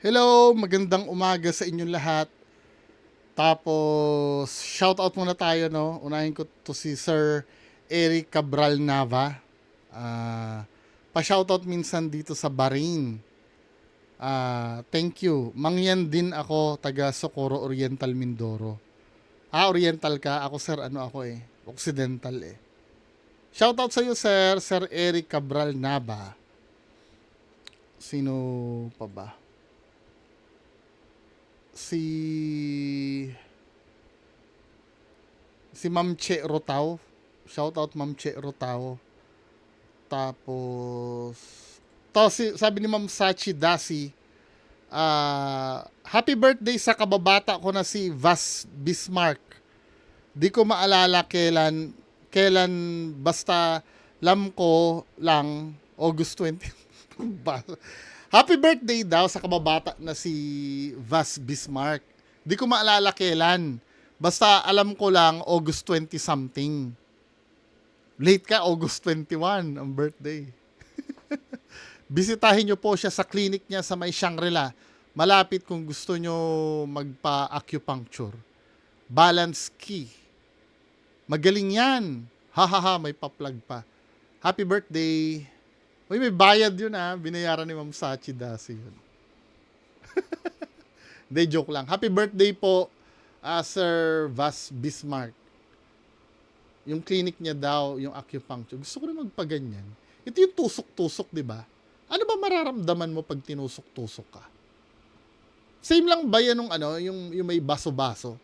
Hello, magandang umaga sa inyong lahat. Tapos, shoutout muna tayo, no? Unahin ko to si Sir Eric Cabral Nava. Pa-shoutout minsan dito sa Bahrain. Thank you. Mangyan din ako, taga Socorro Oriental, Mindoro. Oriental ka? Ako, sir, ano ako eh? Occidental eh. Shoutout sa iyo, sir. Sir Eric Cabral Nava. Sino pa ba? Si Ma'am Che Rotao. Shout out Ma'am Che Rotao. Tapos sabi ni Ma'am Sachi Dasi, happy birthday sa kababata ko na si Vas Bismarck. Di ko maalala kailan basta lam ko lang August 20. Happy birthday daw sa kababata na si Vas Bismarck. Di ko maalala kailan. Basta alam ko lang August 20 something. Late ka, August 21 ang birthday. Bisitahin nyo po siya sa clinic niya sa may Shangri-La. Malapit kung gusto nyo magpa-acupuncture. Balance key. Magaling yan. Hahaha, may pa-plug pa. Happy birthday. Uy, may bayad yun Binayaran ni Ma'am Sachi Dasi yun. Hindi, joke lang. Happy birthday po, Sir Vas Bismarck. Yung clinic niya daw, yung acupuncture. Gusto ko na magpaganyan. Ito yung tusok-tusok, di ba? Ano ba mararamdaman mo pag tinusok-tusok ka? Same lang ba yan yung may baso-baso?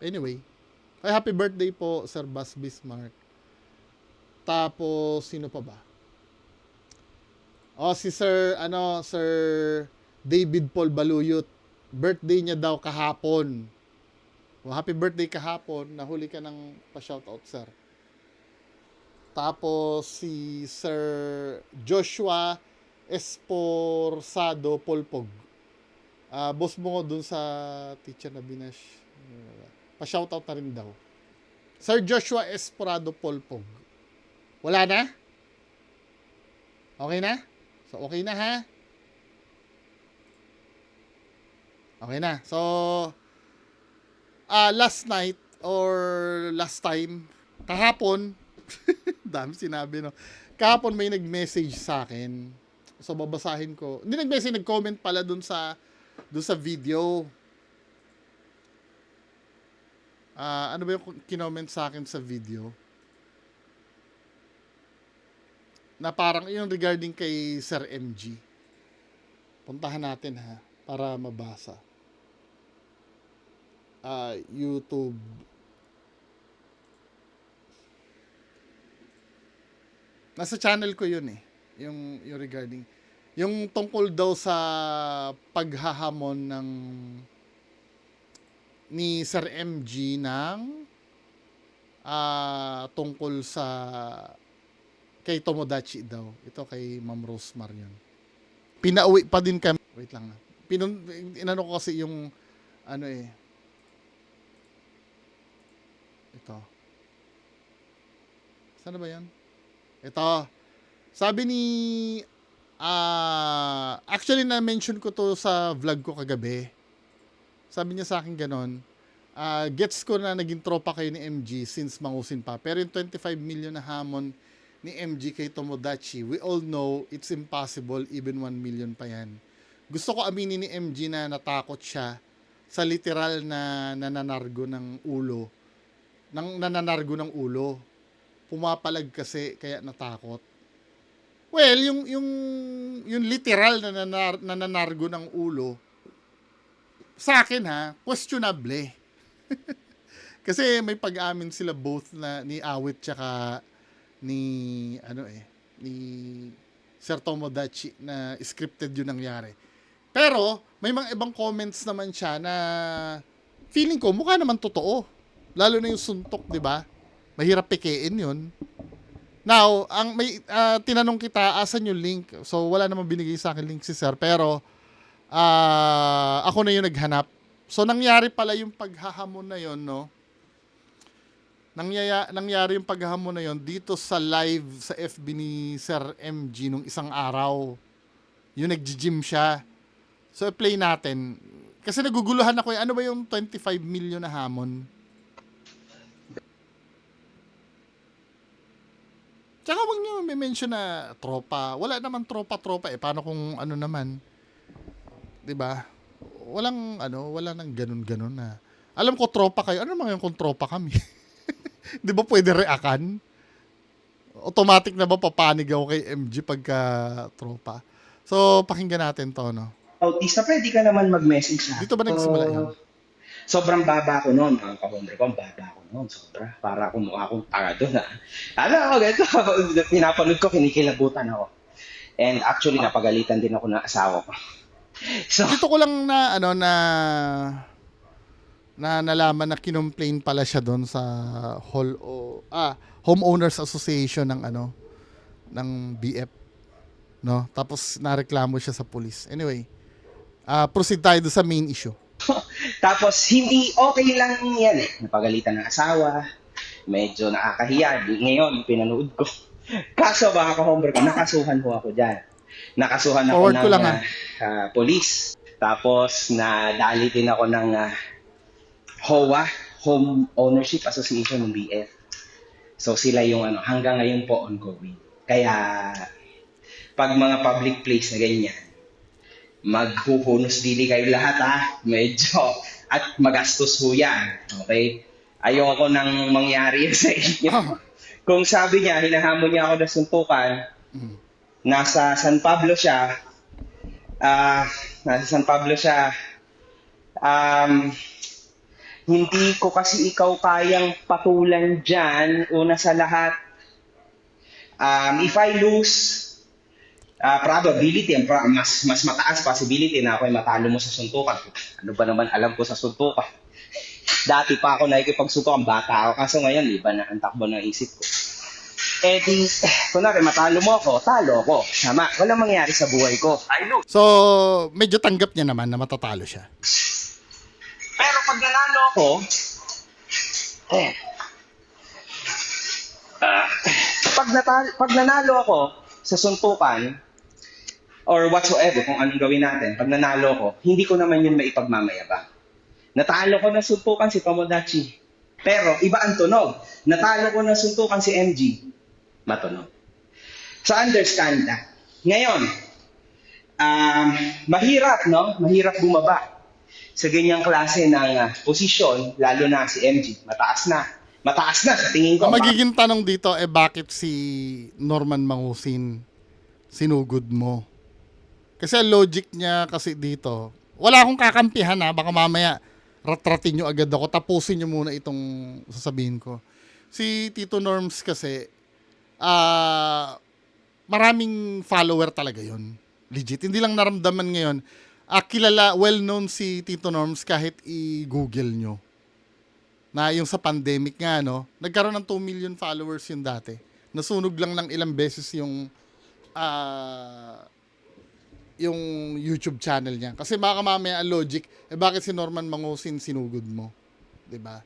Anyway. Ay, happy birthday po, Sir Vas Bismarck. Tapos, sino pa ba? Si Sir David Paul Baluyot. Birthday niya daw kahapon. Happy birthday kahapon. Nahuli ka ng pa-shoutout, sir. Tapos si Sir Joshua Esporsado Polpog. Boss mo dun sa teacher na Binash. Pa-shoutout na rin daw. Sir Joshua Esporado Polpog. Wala na? Okay na? So, okay na ha? Okay na. So, last night or last time, kahapon, dami sinabi, no? Kahapon may nag-message sa akin. So, babasahin ko. Hindi nag-message, nag-comment pala dun sa video. Ano ba yung kinoment sa akin sa video? Na parang yung regarding kay Sir MG. Puntahan natin ha, para mabasa. YouTube. Nasa channel ko yun eh. Yung regarding. Yung tungkol daw sa paghahamon ni Sir MG ng tungkol sa kay Tomodachi daw. Ito kay Ma'am Rosemar yun. Pinauwi pa din kami. Wait lang. Inano ko kasi yung ito. Saan ba yan? Ito. Sabi ni actually na-mention ko to sa vlog ko kagabi. Sabi niya sa akin ganon. Gets ko na naging tropa kayo ni MG since mangusin pa. Pero yung 25 million na hamon ni MG kay Tomodachi, we all know it's impossible, even 1 million pa yan. Gusto ko aminin ni MG na natakot siya sa literal na nananargo ng ulo. Nananargo ng ulo. Pumapalag kasi kaya natakot. Well, yung literal na nananargo ng ulo, sa akin questionable. Kasi may pag-amin sila both na ni Awit tsaka ni Sir Tomodachi na scripted yun nangyari. Pero may mga ibang comments naman siya na feeling ko mukha naman totoo. Lalo na yung suntok, 'di ba? Mahirap pekein 'yun. Now, may tinanong kita asan yung link. So wala namang binigay sa akin link si Sir, pero ako na yung naghanap. So nangyari pala yung paghahamon na 'yon, no? Nangyari yung paghahamon na yon dito sa live sa FB ni Sir MG nung isang araw. Yung nag-gym siya. So, play natin. Kasi naguguluhan ako, ano ba yung 25 million na hamon? Tsaka wag nyo may mention na tropa. Wala naman tropa-tropa eh. Paano kung ano naman? 'Di ba? Wala nang ganun-ganun na. Alam ko tropa kayo. Ano naman yung kung tropa kami? 'Di ba pwede reakan? Automatic na ba papanig ako kay MG pagka tropa? So, pakinggan natin to, no? Autista, pwede ka naman mag-message sa Dito ba nagsimula yun? sobrang baba ko noon, mga ka-hombre ko, ang baba ko noon, sobra. Para akong mukha akong tanga doon, ha. Ano ako, ganito, pinapanood ko, kinikilabutan ako. And actually, napagalitan din ako ng asawa ko. So, Dito ko lang na nalaman na kinomplain pala siya doon sa Homeowners Association ng ng BF, no? Tapos nareklamo siya sa police. Anyway, proceed tayo doon sa main issue. tapos, hindi okay lang yan eh. Napagalitan ng asawa, medyo nakakahiya. Ngayon, pinanood ko. Kaso, mga ka-hombre ko, nakasuhan ko ako dyan. Nakasuhan ako Forward ko ng lang, ha. police. Tapos, nadali din ako ng HOA, Home Ownership Association ng BF. So, sila yung hanggang ngayon po ongoing. Kaya, pag mga public place na ganyan, maghuhunos dili kayo lahat, ha. Medyo, at magastos ho yan. Okay? Ayoko nang mangyari yun sa inyo. Kung sabi niya, hinahamon niya ako ng suntukan, nasa San Pablo siya, hindi ko kasi ikaw kayang patulan dyan. Una sa lahat, if I lose, probability, mas mataas possibility na ako ay matalo mo sa suntukan. Ano ba naman alam ko sa suntukan? Dati pa ako nakikipagsuntukan, bata ako. Kaso ngayon, iba na ang takbo ng isip ko. Eh di, kunwari, matalo mo ako, talo ako. Tama, walang mangyari sa buhay ko. I know. So, medyo tanggap niya naman na matatalo siya. Pero pag nanalo ako, pag nanalo ako sa suntukan, or whatsoever, kung anong gawin natin, pag nanalo ko, hindi ko naman yun maipagmamayabang. Natalo ko na suntukan si Tomodachi. Pero, iba ang tunog. Natalo ko na suntukan si MG. Matunog. So, understand that. Ngayon, mahirap, no? Mahirap bumaba sa ganyang klase ng posisyon, lalo na si MG. Mataas na. Mataas na sa tingin ko. Ang magiging tanong dito, bakit si Norman Mangusin sinugod mo? Kasi ang logic niya kasi dito, wala akong kakampihan, ha. Baka mamaya ratratin nyo agad ako, tapusin nyo muna itong sasabihin ko. Si Tito Norms kasi, maraming follower talaga yon, legit. Hindi lang naramdaman ngayon. Kilala, well-known si Tito Norms kahit i-google nyo. Na yung sa pandemic nga, no, nagkaroon ng 2 million followers yun dati. Nasunog lang ng ilang beses yung YouTube channel niya. Kasi baka mamaya ang logic, bakit si Norman Mangusin sinugod mo? 'Di ba?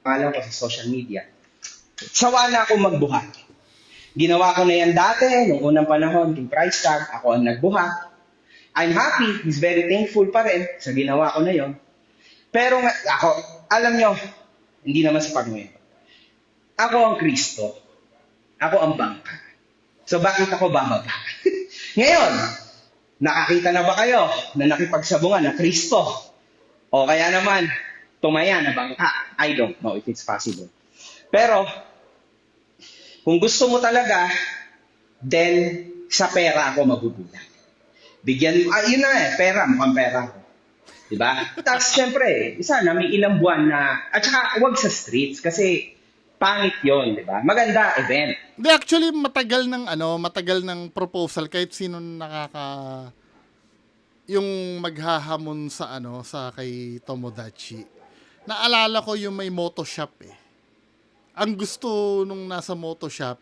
Alam ko sa social media. Sawa na ako magbuhat. Ginawa ko na yan dati, nung unang panahon, yung price tag, ako ang nagbuhat. I'm happy, he's very thankful pa rin sa ginawa ko na yon. Pero ako, alam nyo, hindi naman sa pagmuyo. Ako ang Kristo. Ako ang bangka. So bakit ako bababa? Ngayon, nakakita na ba kayo na nakipagsabungan na Kristo? O kaya naman, tumaya na bangka? I don't know if it's possible. Pero, kung gusto mo talaga, then sa pera ako magugulat. Bigyan mo, yun na pera, mukhang pera ko. Diba? Tapos, syempre, isa na may ilang buwan na, at saka, wag sa streets, kasi pangit yon, di ba? Maganda event. Hindi, actually matagal ng proposal kahit sino yung maghahamon sa kay Tomodachi. Naalala ko yung may moto shop eh. Ang gusto nung nasa moto shop,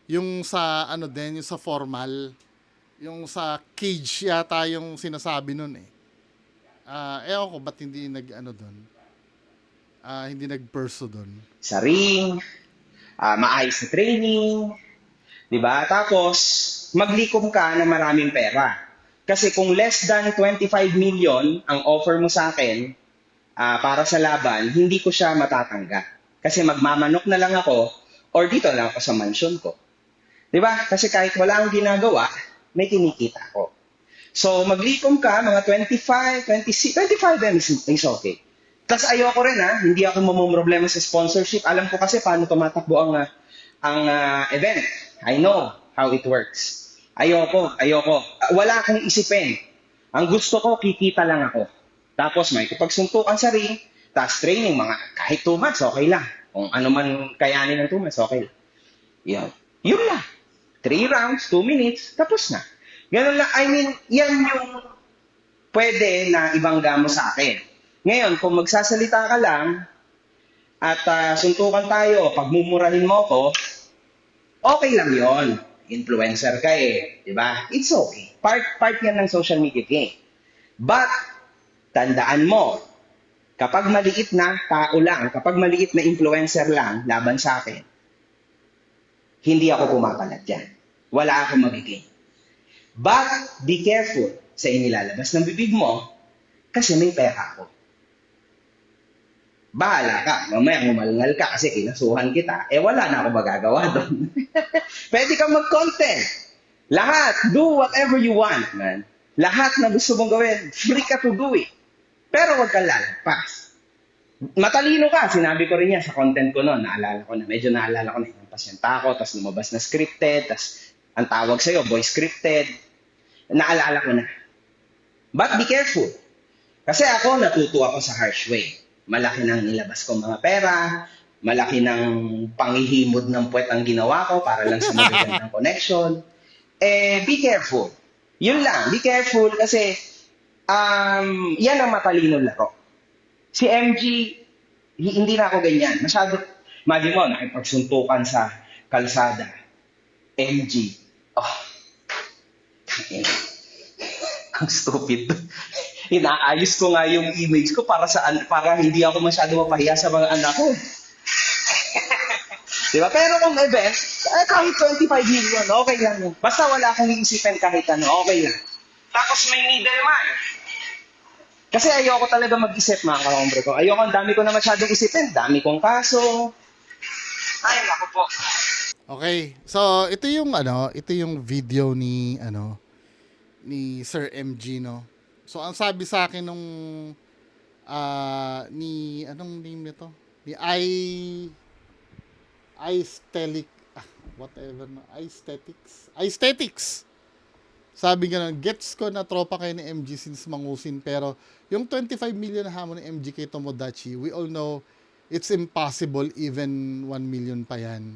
yung sa yung sa formal, yung sa cage yata yung sinasabi nun eh. Ewan ko ba't hindi doon. Hindi nagperso doon. Sa ring, maayos na training, di ba? Tapos, maglikom ka na maraming pera. Kasi kung less than 25 million ang offer mo sa akin para sa laban, hindi ko siya matatanggap. Kasi magmamanok na lang ako or dito lang ako sa mansion ko. 'Di ba? Kasi kahit wala akong ginagawa, may kinikita ako. So, maglikom ka, mga 25, 26, 25 is okay. Tapos ayoko rin hindi ako mamumroblema sa sponsorship. Alam ko kasi paano tumatakbo ang event. I know how it works. Ayoko. Wala akong isipin. Ang gusto ko, kikita lang ako. Tapos may kapagsuntukan sa ring, tapos training, mga kahit 2 months, okay lang. Kung ano man kayanin ng 2 months, okay lang. Yan. Yun lang. 3 rounds, 2 minutes, tapos na. Ganun lang. I mean, yan yung pwede na ibangga mo sa akin. Ngayon, kung magsasalita ka lang at suntukan tayo, pagmumurahin mo ko, okay lang yon. Influencer ka di ba? It's okay. Part yan ng social media game. But, tandaan mo, kapag maliit na tao lang, kapag maliit na influencer lang, laban sa akin, hindi ako pumapalag dyan. Wala akong magiging. But, be careful sa inilalabas ng bibig mo kasi may pera ako. Bahala ka. Mamaya umalngal ka kasi kinasuhan kita. Wala na ako magagawa doon. Pwede kang mag-content. Lahat. Do whatever you want, man. Lahat na gusto mong gawin. Free ka to do it. Pero wag kang lalagpas. Matalino ka. Sinabi ko rin yan sa content ko noon. Medyo naalala ko na yung pasyenta ko. Tapos lumabas na scripted. Tapos ang tawag sa'yo, boy scripted. Naalala ko na. But be careful. Kasi ako, natuto ako sa harsh way. Malaki nang nilabas ko mga pera, malaki ng panghihimod ng puwet ang ginawa ko para lang sa magagandang connection. Be careful. Yun lang, be careful kasi yan ang matalinong laro. Si MG, hindi na ako ganyan. Masyado, imagine mo, nakipagsuntukan sa kalsada. MG. Oh, ang stupid. Inaayos ko nga yung image ko para hindi ako masyado mapahiya sa mga anak ko. Diba? Pero kung event, kahit 25 million, okay lang yun. Basta wala akong iisipin kahit ano, okay lang. Tapos may middleman. Kasi ayoko talaga mag-isip, mga kaombre ko. Ayoko, ang dami ko na masyadong isipin. Dami kong kaso. Ay, naku po. Okay. So, ito yung video ni Sir MG, no. So, ang sabi sa akin nung anong name nito? Ni Aesthetics. Sabi nga, gets ko na tropa kayo ni MG since mangusin, pero yung 25 million na hamon ni MG kay Tomodachi, we all know it's impossible, even 1 million pa yan.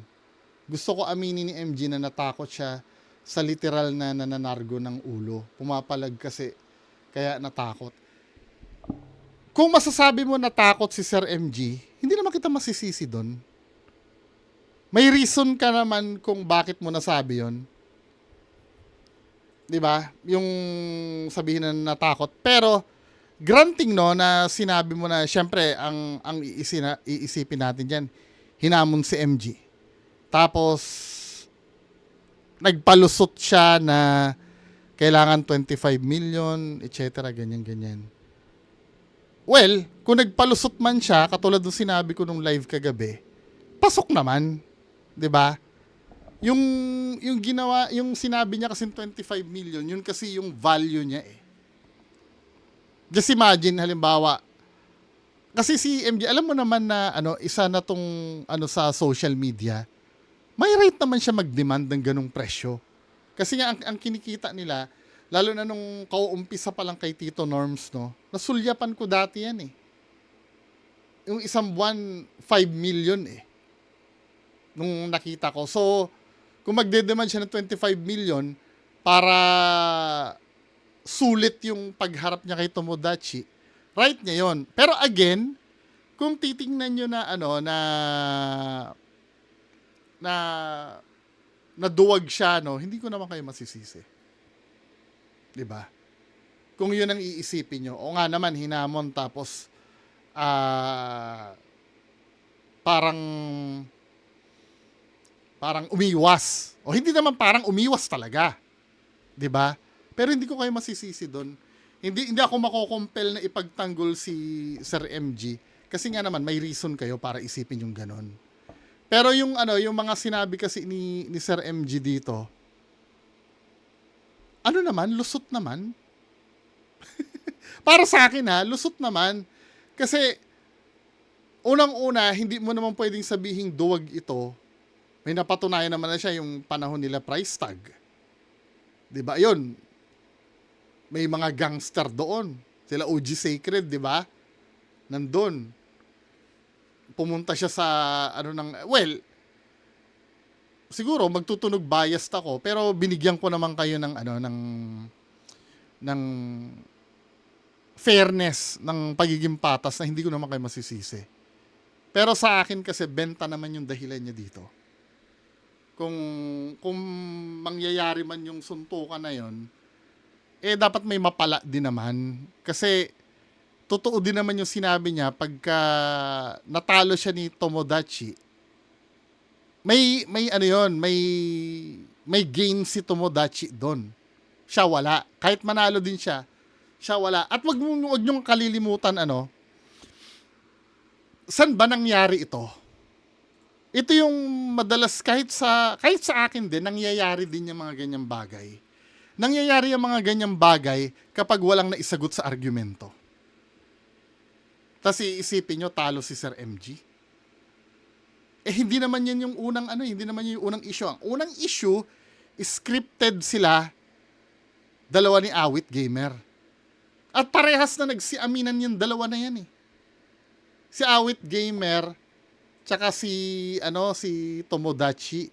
Gusto ko aminin ni MG na natakot siya sa literal na nananargo ng ulo. Pumapalag kasi, kaya natakot. Kung masasabi mo natakot si Sir MG, hindi naman kita masisisi doon. May reason ka naman kung bakit mo nasabi yon. 'Di ba? Yung sabihin na natakot. Pero, granting na sinabi mo na, syempre, ang iisipin natin dyan, hinamon si MG. Tapos, nagpalusot siya na kailangan 25 million, etc. Ganyan. Well, kung nagpalusot man siya, katulad ng sinabi ko nung live kagabi, pasok naman. 'Di ba? Yung ginawa, yung sinabi niya kasi 25 million, yun kasi yung value niya Just imagine, halimbawa, kasi si MG, alam mo naman na isa na tong sa social media, may right naman siya mag-demand ng ganung presyo. Kasi nga, ang kinikita nila, lalo na nung kauumpisa pa lang kay Tito Norms, no, nasulyapan ko dati yan Yung isang buwan, 5 million nung nakita ko. So, kung magde-demand siya ng 25 million para sulit yung pagharap niya kay Tomodachi, right niya yon. Pero again, kung titingnan nyo na duwag siya, hindi ko naman kayo masisisi. 'Di ba? Kung 'yun ang iisipin nyo, o nga naman hinamon tapos parang umiwas. O hindi naman parang umiwas talaga. 'Di ba? Pero hindi ko kayo masisisi doon. Hindi ako makokompel na ipagtanggol si Sir MG. Kasi nga naman, may reason kayo para isipin yung ganon. Pero yung yung mga sinabi kasi ni Sir MG dito, ano naman, lusot naman. Para sa akin lusot naman. Kasi, unang-una, hindi mo naman pwedeng sabihing duwag ito. May napatunayan naman na siya yung panahon nila price tag. 'Di ba? 'Yun. May mga gangster doon. Sila OG Sacred, 'di ba? Nandun. Pumunta siya sa siguro magtutunog biased ako, pero binigyan ko naman kayo ng ng fairness ng pagiging patas na hindi ko naman kayo masisisi. Pero sa akin kasi benta naman yung dahilan niya dito. Kung mangyayari man yung suntukan na yon, dapat may mapala din naman. Kasi totoo din naman yung sinabi niya pagka natalo siya ni Tomodachi. May gain si Tomodachi doon. Siya wala. Kahit manalo din siya, siya wala. At wag niyong kalilimutan saan ba nangyari ito? Ito yung madalas kahit sa akin din nangyayari din yung mga ganyang bagay. Nangyayari yung mga ganyang bagay kapag walang naisagot sa argumento. Tapos iisipin nyo talo si Sir MG. Hindi naman yan yung unang hindi naman yung unang issue. Ang unang issue scripted sila dalawa ni Awit Gamer. At parehas na nagsiaminan yung dalawa na yan eh. Si Awit Gamer tsaka si Tomodachi.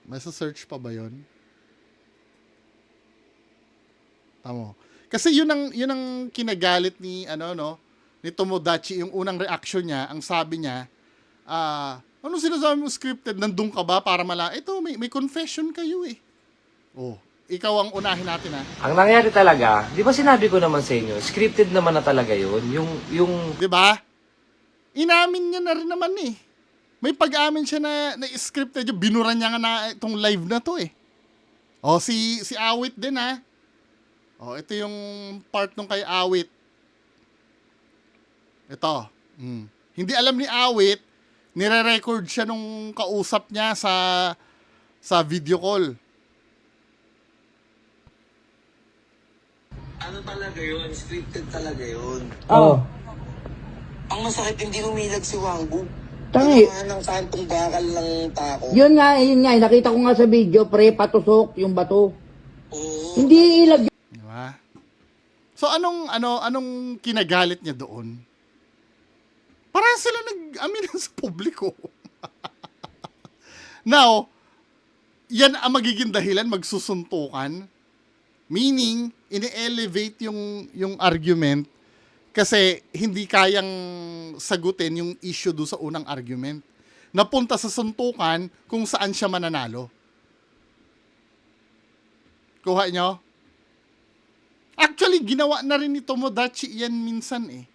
May search pa ba 'yon? Tamo. Kasi yun ang kinagalit ni ni Tomodachi, yung unang reaction niya, ang sabi niya, ano sinasabi mo scripted? Nandun ka ba para ito, may confession kayo eh. Oh, ikaw ang unahin natin Ang nangyari talaga, di ba sinabi ko naman sa inyo, scripted naman na talaga yun. Yung... Di ba? Inamin niya na rin naman eh. May pag-amin siya na scripted yung binuran niya nga na itong live na to eh. Oh, si Awit din Oh, ito yung part nung kay Awit. Ito. Hindi alam ni Awit, nire-record siya nung kausap niya sa video call. Ano talaga yun? Scripted talaga yun. Oo. Ang masakit, hindi humilag si Wangbu. Tangi. Ng santong bakal ng tako. Yun nga. Nakita ko nga sa video, pre, patusok yung bato. Oo. Hindi ilag. Diba? So anong kinagalit niya doon? Para sila nag-aminan sa publiko. Now, yan ang magiging dahilan, magsusuntukan. Meaning, ini-elevate yung argument kasi hindi kayang sagutin yung issue do sa unang argument. Napunta sa suntukan kung saan siya mananalo. Kuha nyo? Actually, ginawa na rin ni Tomodachi yan minsan eh.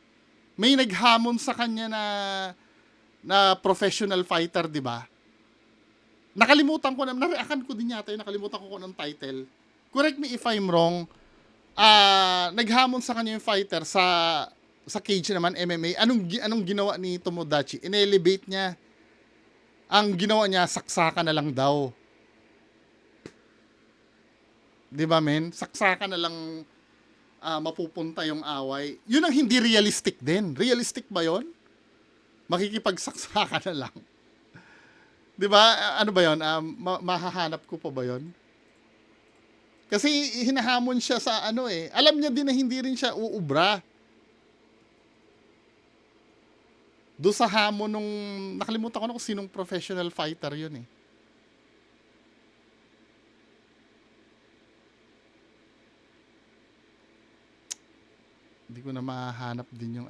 May naghamon sa kanya na professional fighter, di ba? Nakalimutan ko na, nareakan ko din yata, nakalimutan ko ng title. Correct me if I'm wrong. Naghamon sa kanya yung fighter sa cage naman, MMA. Anong ginawa ni Tomodachi? In-elevate niya. Ang ginawa niya, saksakan na lang daw. Di ba, men? Saksakan na lang mapupunta yung away. Yun ang hindi realistic din. Realistic ba yon? Makikipagsaksakan na lang. Di ba? Ano ba yon? Mahahanap ko pa ba yon? Kasi hinahamon siya sa alam niya din na hindi rin siya uubra. Do sa hamon nung, nakalimutan ko na kung sinong professional fighter yun eh. Hindi ko na mahanap din yung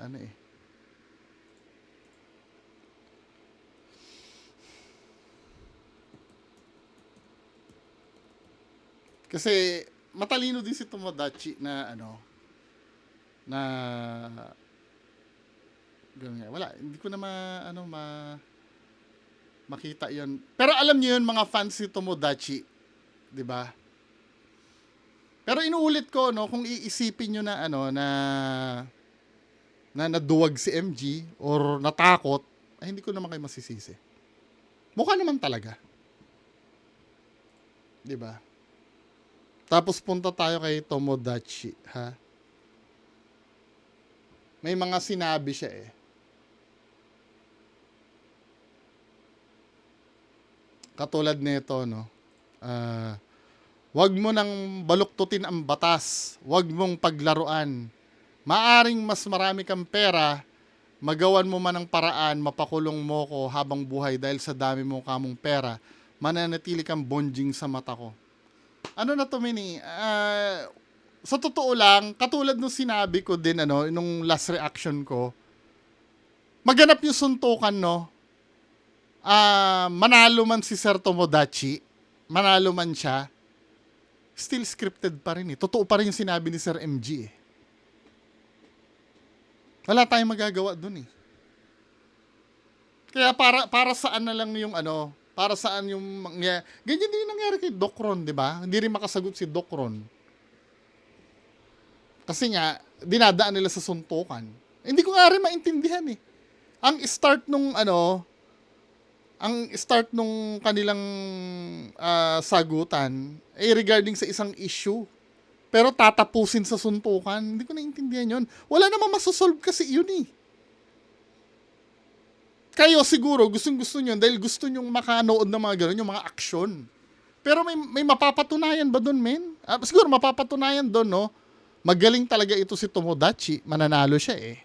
Kasi matalino din si Tomodachi na na ganyan. Wala, hindi ko na makita 'yon. Pero alam niyo 'yon, mga fans ni Tomodachi, 'di ba? Pero inuulit ko, no, kung iisipin nyo na ano na naduwag si MG or natakot, ay hindi ko naman kayo masisisi. Mukha naman talaga. 'Di ba? Tapos punta tayo kay Tomodachi, ha? May mga sinabi siya eh. Katulad nito, no? Wag mo nang baluktutin ang batas. Wag mong paglaruan. Maaring mas marami kang pera, magawan mo man ng paraan, mapakulong mo ko habang buhay dahil sa dami mo kamong pera, mananatili kang bonjing sa mata ko. Ano na to, Mini? Sa totoo lang, katulad nung sinabi ko din, ano, nung last reaction ko, maganap yung suntukan, no? Manalo man si Sir Tomodachi, manalo man siya, still scripted pa rin eh. Totoo pa rin yung sinabi ni Sir MG eh. Wala tayong magagawa dun eh. Kaya para saan na lang yung ano, para saan yung ganyan din yung nangyari kay Doc Ron, di ba? Hindi rin makasagot si Doc Ron. Kasi nga, dinadaan nila sa suntukan. Hindi ko nga rin maintindihan eh. Ang start nung kanilang sagutan ay regarding sa isang issue. Pero tatapusin sa suntukan, hindi ko naintindihan yun. Wala namang masosolve kasi yun eh. Kayo siguro, gustong-gusto nyo dahil gusto nyong makanood ng mga gano'n, yung mga aksyon. Pero may mapapatunayan ba doon, men? Siguro mapapatunayan doon, no? Magaling talaga ito si Tomodachi, mananalo siya eh.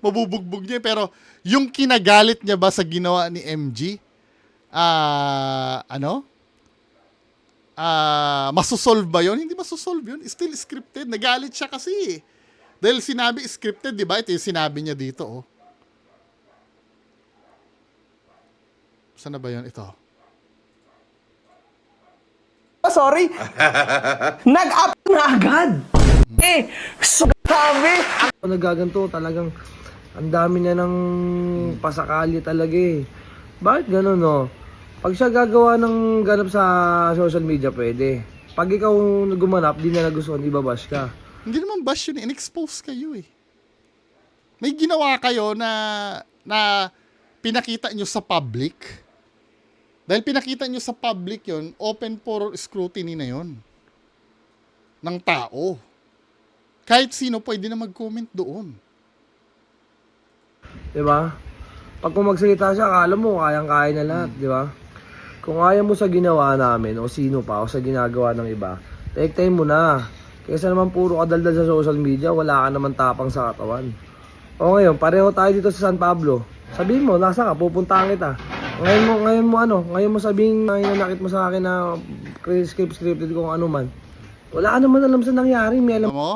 Mabubugbog niya, pero yung kinagalit niya ba sa ginawa ni MG, masosolve ba yun? Hindi masosolve yun. Still scripted. Nagalit siya kasi eh. Dahil sinabi scripted, di ba? Ito yung sinabi niya dito, oh. Saan na ba yun? Ito. Sorry. Nag-up na agad. So grabe. Nagaganto talagang ang dami niya ng pasakali talaga eh. Bakit gano'n, no? Pag siya gagawa ng ganap sa social media, pwede. Pag ikaw gumanap, di na nagustuhan, ibabash ka. Hindi naman bash yun. In-expose kayo eh. May ginawa kayo na pinakita nyo sa public. Dahil pinakita nyo sa public yun, open for scrutiny na yun. Ng tao. Kahit sino pwede na mag-comment doon. Diba? Pag kung magsalita siya, akala mo, kayang-kaya na lahat, diba? Kung ayaw mo sa ginawa namin, o sino pa, o sa ginagawa ng iba, take time mo na. Kaysa naman puro kadaldal sa social media, wala ka naman tapang sa katawan. O ngayon, pareho tayo dito sa San Pablo. Sabihin mo, nasa ka, pupuntahan kita. Ngayon mo sabihin, hinanakit mo sa akin na scripted kung ano man. Wala ka naman alam sa nangyari, may alam. Alam mo?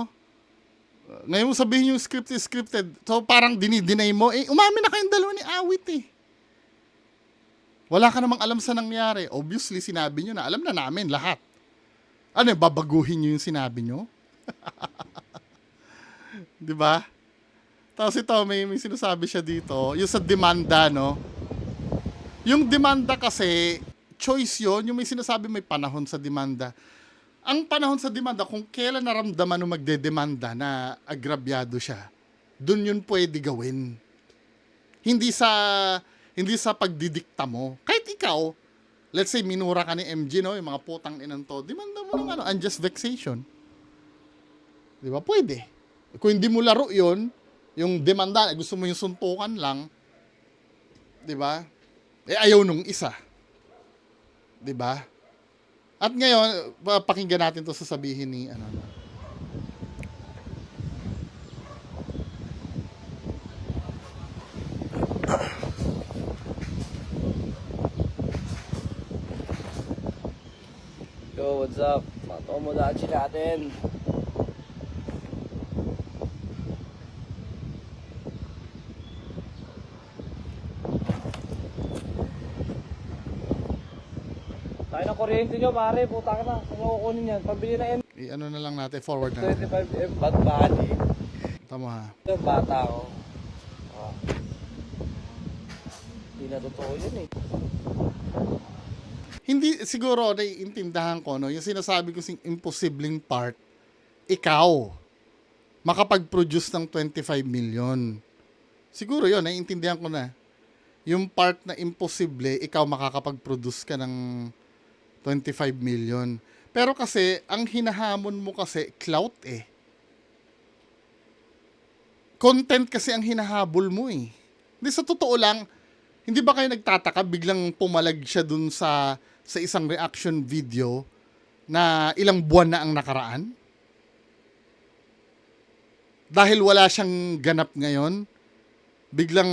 Ngayon mo sabihin yung scripted. So parang dinideny mo. Eh, umamin na kayong dalawa ni Awit eh. Wala ka namang alam sa nangyari. Obviously, sinabi nyo na. Alam na namin lahat. Ano, babaguhin nyo yung sinabi nyo? Diba? Tapos ito, may sinasabi siya dito. Yung sa demanda, no? Yung demanda kasi, choice yon. Yung may sinasabi may panahon sa demanda. Ang panahon sa demanda, kung kailan naramdaman nung magdedemanda na agrabyado siya, dun yun pwede gawin. Hindi sa pagdidikta mo. Kahit ikaw, let's say minura ka ni MG, no, yung mga putang inang to, demanda mo ng unjust vexation. Di ba? Pwede. Kung hindi mo laro yun, yung demanda, gusto mo yung suntukan lang, di ba? Eh ayaw nung isa. Di ba? At ngayon, pakinggan natin to sasabihin ni Yo, what's up? Tomodachi natin. Tayo ng kuryente nyo, pare. Puta ka na. Saan nyo kukunin yan? Pambili na ano na lang natin, forward na natin. M25M. Bad body. Tama ha. Yung bata ko. Hindi na totoo yun eh. Hindi, siguro, naiintindahan ko, no? Yung sinasabi ko sing imposibleng part, ikaw, makapag-produce ng 25 million. Siguro yun, naiintindihan ko na. Yung part na imposible, ikaw makakapag-produce ka ng 25 million. Pero kasi, ang hinahamon mo kasi, clout eh. Content kasi ang hinahabol mo eh. Hindi, sa totoo lang, hindi ba kayo nagtataka, biglang pumalag siya dun sa isang reaction video na ilang buwan na ang nakaraan? Dahil wala siyang ganap ngayon, biglang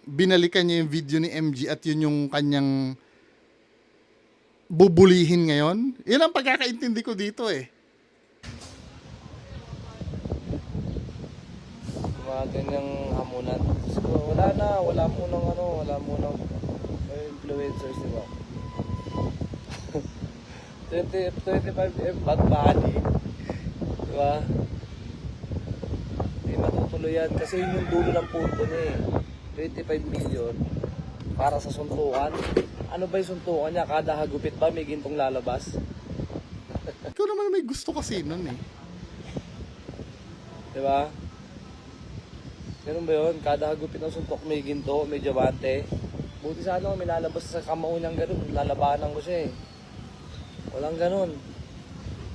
binalikan niya yung video ni MG at yun yung kanyang bubulihin ngayon. Yun ang pagkakaintindi ko dito eh. Mga ganyang hamunan. So, wala munang influencers, di ba? 25M Bad Bunny. Di ba? Hindi matutuloy yan kasi yun yung dulo ng punto niya eh. 25 million para sa suntukan. Ano ba yung suntukan niya? Kada hagupit ba may gintong lalabas? Ikaw naman may gusto kasi nun eh. Di ba? Ganun ba yun? Kada hagupit ng suntok may ginto, may diamante. Buti sana may lalabas sa kamao niyang ganun. Lalabanan ko siya eh. Walang ganun.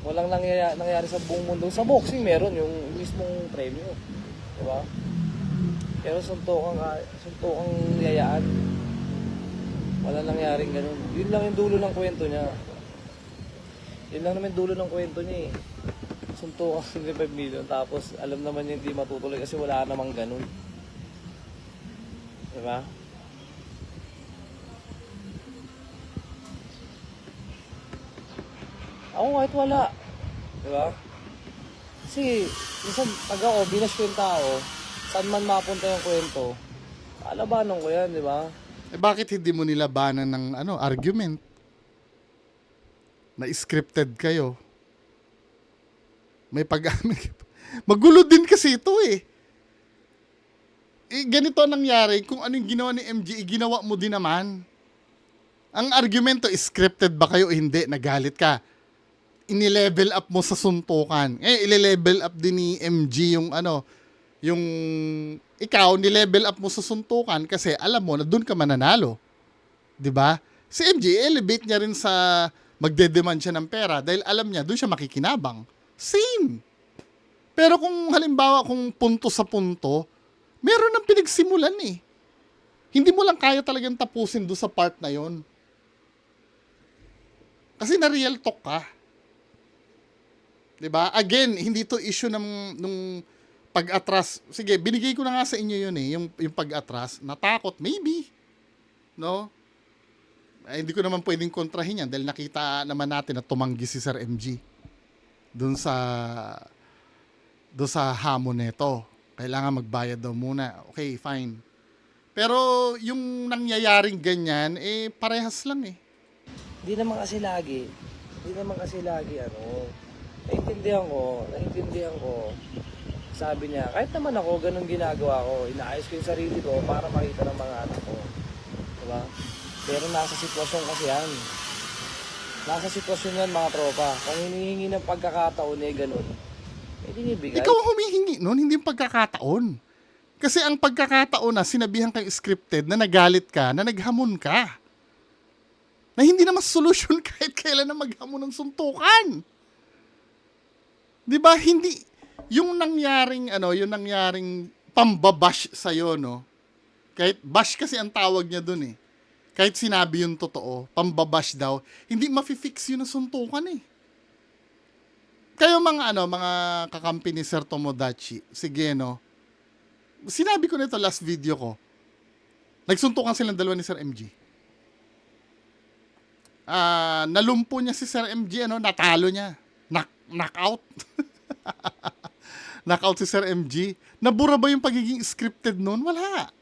Walang nangyayari sa buong mundo. Sa boxing meron yung mismong premyo. Diba? Pero suntukang yayaan. Wala nangyaring ganun. Yun lang yung dulo ng kwento niya. Yun lang naman yung dulo ng kwento niya eh. Suntukang 25 million. Tapos alam naman niya hindi matutuloy kasi wala namang ganun. Diba? Ako kahit wala. Diba? Kasi, minsan pag ako, binash ko yung tao, saan man mapunta yung kwento, kalabanan ko yan, di ba? Eh bakit hindi mo nilabanan ng argument? Na scripted kayo. May pag-amin. Magulo din kasi ito eh. Ganito ang nangyari, kung ano yung ginawa ni MG, ginawa mo din naman. Ang argumento, scripted ba kayo o hindi? Nagalit ka. Ini-level up mo sa suntukan. Ile-level up din ni MG yung yung ikaw, ni-level up mo sa suntukan kasi alam mo na doon ka mananalo. 'Di ba? Si MG, elevate niya rin sa magde-demand siya ng pera dahil alam niya doon siya makikinabang. Same. Pero kung halimbawa kung punto sa punto, meron ng pinagsimulan eh. Hindi mo lang kaya talagang tapusin doon sa part na yon. Kasi na real talk ka. 'Di ba? Again, hindi to issue nung pag-atras. Sige, binigay ko na nga sa inyo yun eh, yung pag-atras. Natakot, maybe. No? Ay, hindi ko naman pwedeng kontrahin yan dahil nakita naman natin na tumanggi si Sir MG doon sa hamon nito. Kailangan magbayad daw muna. Okay, fine. Pero yung nangyayaring ganyan, parehas lang eh. Hindi naman kasi lagi, Naintindihan ko. Sabi niya, kahit naman ako, ganun ginagawa ko. Inaayos ko yung sarili ko para makita ng mga anak ko. Diba? Pero nasa sitwasyon kasi yan. Nasa sitwasyon yan mga tropa. Kung hinihingi ng pagkakataon ganun. Dinibigay. Ikaw ang humihingi nun, hindi yung pagkakataon. Kasi ang pagkakataon na sinabihan kang scripted na nagalit ka, na naghamon ka. Na hindi na mas solusyon kahit kailan na maghamon ng suntukan. 'Di ba? Hindi yung nangyaring pambabash sa no. Kahit bash kasi ang tawag niya doon eh. Kahit sinabi yung totoo, pambabash daw, hindi mafi-fix yun ng suntukan eh. Kayo mga kakampi ni Sir Tomodachi, sige no. Sinabi ko nito last video ko. Nagsuntukan silang dalawa ni Sir MG. Nalumpo niya si Sir MG, natalo niya. Knockout. Knockout si Sir MG. Nabura ba yung pagiging scripted noon? Wala.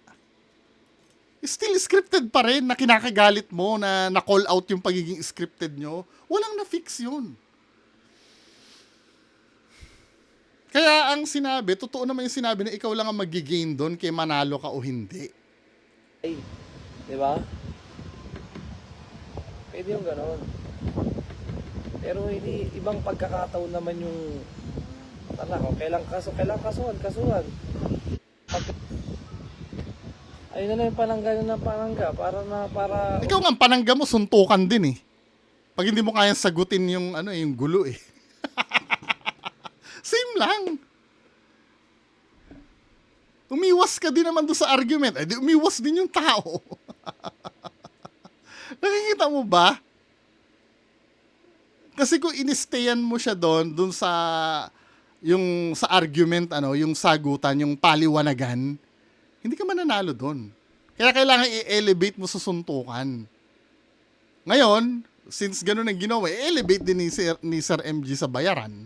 Still scripted pa rin na kinakagalit mo na na-call out yung pagiging scripted nyo. Walang na-fix yun. Kaya ang sinabi, totoo naman yung sinabi na ikaw lang ang magigain doon kay manalo ka o hindi. Diba? Pwede yung gano'n. Pero hindi, ibang pagkakataon naman yung kung kailang kasuhan. Ayun na lang yung panangga ng panangga para Ikaw nga, ang panangga mo, suntukan din eh. Pag hindi mo kayang sagutin yung, yung gulo eh. Same lang. Umiwas ka din naman doon sa argument. Ay, di umiwas din yung tao. Nakikita mo ba? Kasi kung inistayan mo siya doon sa yung sa argument, yung sagutan, yung paliwanagan, hindi ka mananalo doon. Kaya kailangan i-elevate mo sa suntukan. Ngayon, since ganun ang ginawa, i-elevate din ni Sir MG sa bayaran.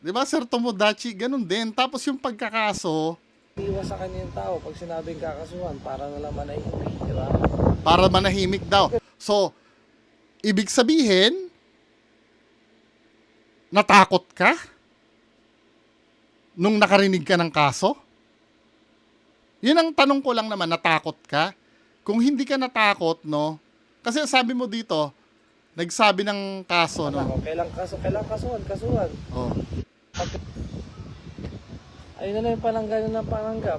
Diba, Sir Tomodachi, ganun din. Tapos yung pagkakaso, iwas sa kanya yung tao pag sinabing kakasuhan para na lang manahimik, di ba? para manahimik daw. So, ibig sabihin, natakot ka? Nung nakarinig ka ng kaso? Yun ang tanong ko lang naman, natakot ka? Kung hindi ka natakot, no? Kasi sabi mo dito, nagsabi ng kaso, no? Kung kailang kasuhan. Oh. Ayun na lang yung panangga ng panangga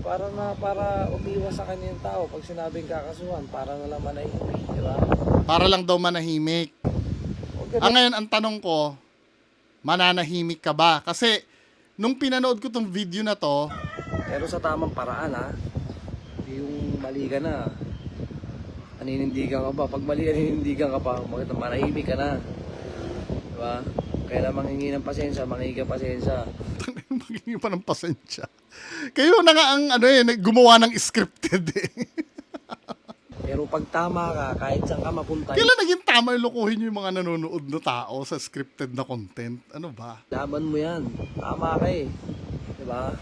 para umiwas sa kanya yung tao pag sinabing kakasuhan para na lang manahimik, di ba? Para lang daw manahimik. Ngayon, ang tanong ko, mananahimik ka ba? Kasi, nung pinanood ko tong video na to, Pero sa tamang paraan ha. Hindi yung mali ka na. Aninindigan ka ba? Pag mali aninindigan ka pa, manahimik ka na. Diba? Kaya lang manghingi ng pasensya, manghingi ka pasensya. magiging pa ng pasensya. Kayo na nga ang gumawa ng scripted eh. Pero pag tama ka, kahit saan ka mapunta, Kailan naging tama yung lokohin nyo yung mga nanonood na tao sa scripted na content? Ano ba? laban mo yan. Tama ka eh. Diba?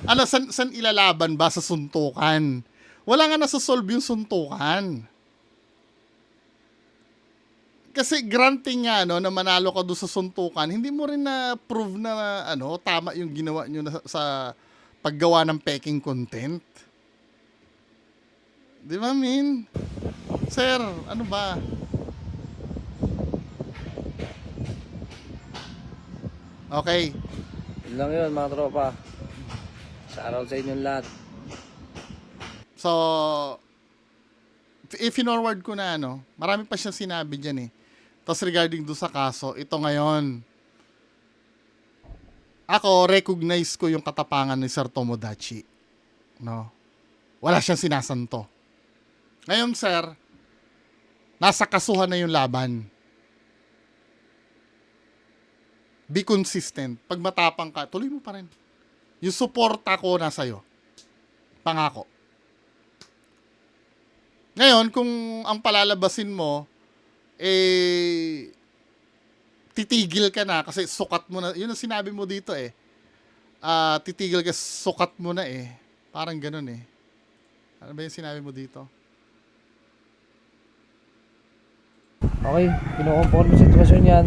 San ilalaban ba sa suntukan? Wala nga nasasolve yung suntukan. Kasi granting nga na manalo ka doon sa suntukan, hindi mo rin na prove na tama yung ginawa nyo sa paggawa ng peking content. Di ba, Min? Sir, ano ba? Okay. Yun lang yun mga tropa. Shoutout sa inyong lahat. So, i-forward ko na marami pa siyang sinabi dyan eh. Tapos regarding do sa kaso, ito ngayon. Ako, recognize ko yung katapangan ni Sir Tomodachi. No? Wala siyang sinasanto. Ngayon, sir, nasa kasuhan na yung laban. Be consistent. Pag matapang ka, tuloy mo pa rin. Yung suporta ko nasa iyo. Pangako. Ngayon, kung ang palalabasin mo, titigil ka na kasi sukat mo na. Yun ang sinabi mo dito eh. Titigil ka, sukat mo na eh. Parang ganun eh. Ano ba yung sinabi mo dito? Okay, kinukumpor mo sitwasyon yan.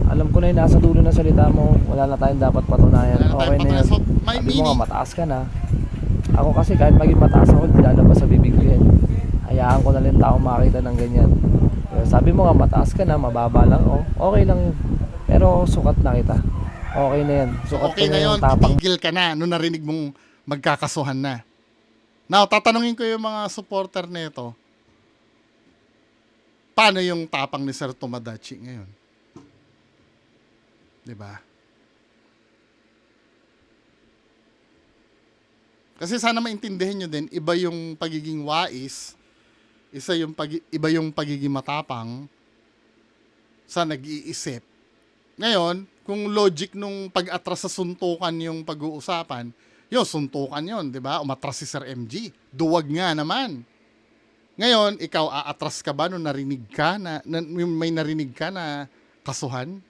Alam ko na yung nasa dulo ng salita mo. Wala na tayong dapat patunayan. Wala na Okay tayong na yan. patunayan. So, may Sabi mo meaning. nga, mataas ka na. Ako kasi kahit maging mataas ako, hindi lalabas sa bibig ko yan. Hayaan ko na lang tao makita ng ganyan. Pero sabi mo nga, mataas ka na, mababa lang. Oh, okay lang yun. Pero sukat na kita. Okay na yan. So, Sukat okay ko na yung yun. tapang. Titigil ka na nung narinig mong magkakasuhan na. Now, tatanungin ko yung mga supporter nito. Paano yung tapang ni Sir Tomodachi ngayon? 'Di ba? Kasi sana maintindihan nyo din, iba yung pagiging wais, iba yung pagiging matapang sa nag-iisip. Ngayon, kung logic nung pag-atras sa suntukan yung pag-uusapan, yun, suntukan yun, di ba? Umatras si Sir MG. Duwag nga naman. Ngayon, ikaw, aatras ka ba nung narinig ka may narinig ka na kasuhan?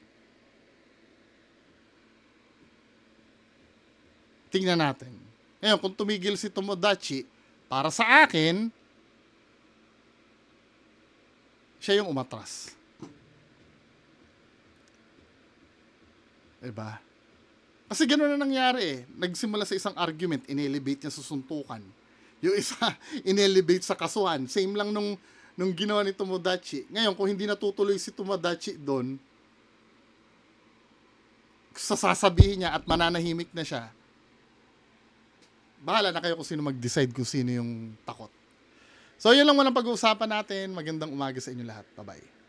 Tingnan natin. Ngayon, kung tumigil si Tomodachi, para sa akin, siya yung umatras. Diba? Kasi gano'n na nangyari eh. Nagsimula sa isang argument, inelevate niya sa suntukan. Yung isa, inelevate sa kasuhan. Same lang nung nung ginawa ni Tomodachi. Ngayon, kung hindi natutuloy si Tomodachi doon, sasabihin niya at mananahimik na siya, bahala na kayo kung sino mag-decide kung sino yung takot. So, yun lang muna pag-uusapan natin. Magandang umaga sa inyo lahat. Bye-bye.